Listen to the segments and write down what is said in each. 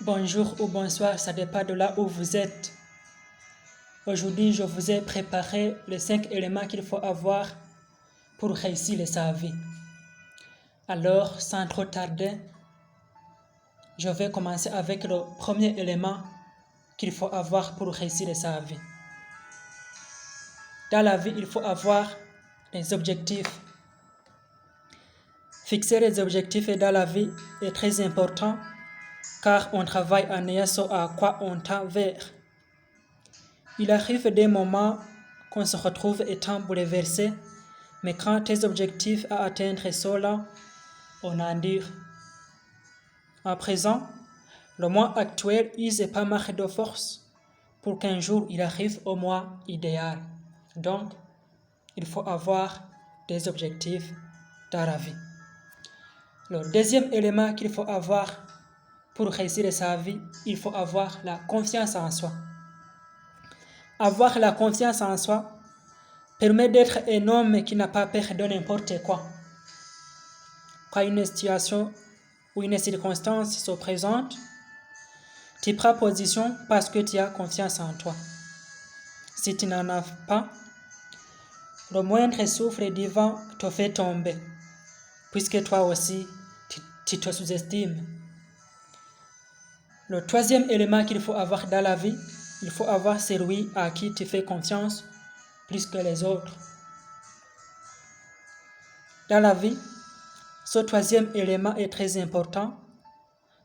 Bonjour ou bonsoir, ça dépend de là où vous êtes. Aujourd'hui, je vous ai préparé les 5 éléments qu'il faut avoir pour réussir sa vie. Alors, sans trop tarder, je vais commencer avec le premier élément qu'il faut avoir pour réussir sa vie. Dans la vie, il faut avoir des objectifs. Fixer les objectifs dans la vie est très important car on travaille en ayant ce à quoi on tend vers. Il arrive des moments qu'on se retrouve étant bouleversé, mais quand tes objectifs à atteindre sont là, on endure. À présent, le mois actuel use pas mal de force pour qu'un jour il arrive au mois idéal. Donc, il faut avoir des objectifs dans la vie. Le deuxième élément qu'il faut avoir pour réussir sa vie, il faut avoir la confiance en soi. Avoir la confiance en soi permet d'être un homme qui n'a pas peur de n'importe quoi. Quand une situation ou une circonstance se présente, tu prends position parce que tu as confiance en toi. Si tu n'en as pas, le moindre souffle du vent te fait tomber, puisque toi aussi, tu te sous-estimes. Le troisième élément qu'il faut avoir dans la vie, il faut avoir celui à qui tu fais confiance plus que les autres. Dans la vie, ce troisième élément est très important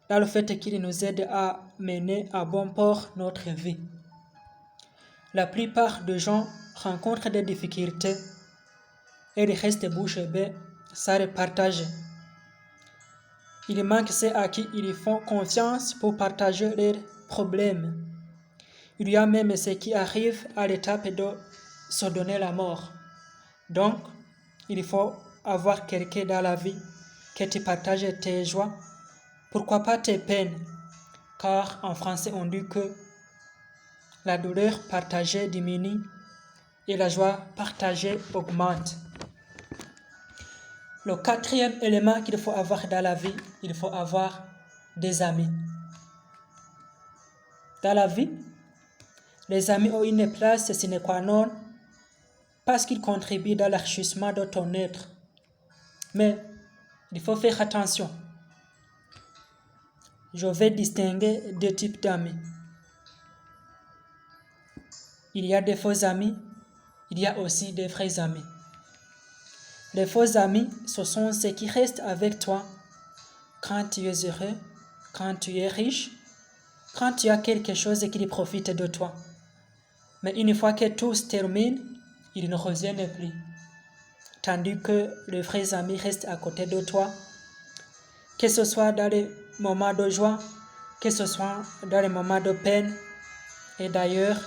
dans le fait qu'il nous aide à mener à bon port notre vie. La plupart des gens rencontrent des difficultés et ils restent bouche bée sans les partager. Il manque ceux à qui ils font confiance pour partager leurs problèmes. Il y a même ceux qui arrivent à l'étape de se donner la mort. Donc, il faut avoir quelqu'un dans la vie que tu partages tes joies, pourquoi pas tes peines, car en français on dit que la douleur partagée diminue et la joie partagée augmente. Le quatrième élément qu'il faut avoir dans la vie, il faut avoir des amis. Dans la vie, les amis ont une place sine qua non parce qu'ils contribuent dans l'enrichissement de ton être. Mais il faut faire attention. Je vais distinguer deux types d'amis. Il y a des faux amis, il y a aussi des vrais amis. Les faux amis, ce sont ceux qui restent avec toi quand tu es heureux, quand tu es riche, quand tu as quelque chose qui profite de toi. Mais une fois que tout se termine, ils ne reviennent plus. Tandis que les vrais amis restent à côté de toi, que ce soit dans les moments de joie, que ce soit dans les moments de peine. Et d'ailleurs,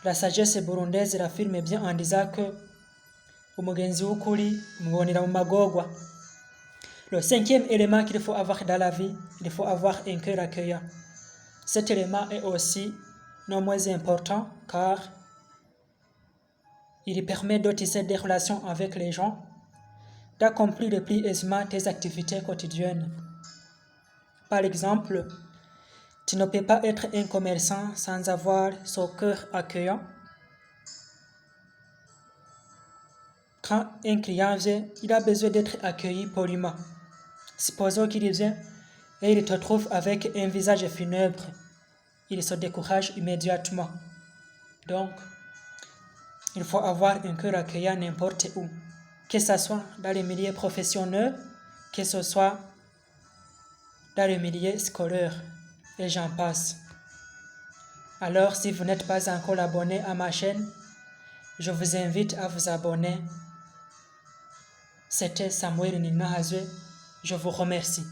la sagesse burundaise l'affirme bien en disant que le cinquième élément qu'il faut avoir dans la vie, il faut avoir un cœur accueillant. Cet élément est aussi non moins important car il permet de tisser des relations avec les gens, d'accomplir le plus aisément tes activités quotidiennes. Par exemple, tu ne peux pas être un commerçant sans avoir son cœur accueillant. Quand un client vient, il a besoin d'être accueilli poliment. Supposons qu'il vient et il te trouve avec un visage funèbre. Il se décourage immédiatement. Donc, il faut avoir un cœur accueillant n'importe où. Que ce soit dans les milieux professionnels, que ce soit dans les milieux scolaires, et j'en passe. Alors, si vous n'êtes pas encore abonné à ma chaîne, je vous invite à vous abonner. C'était Samuel Ninahazwe. Je vous remercie.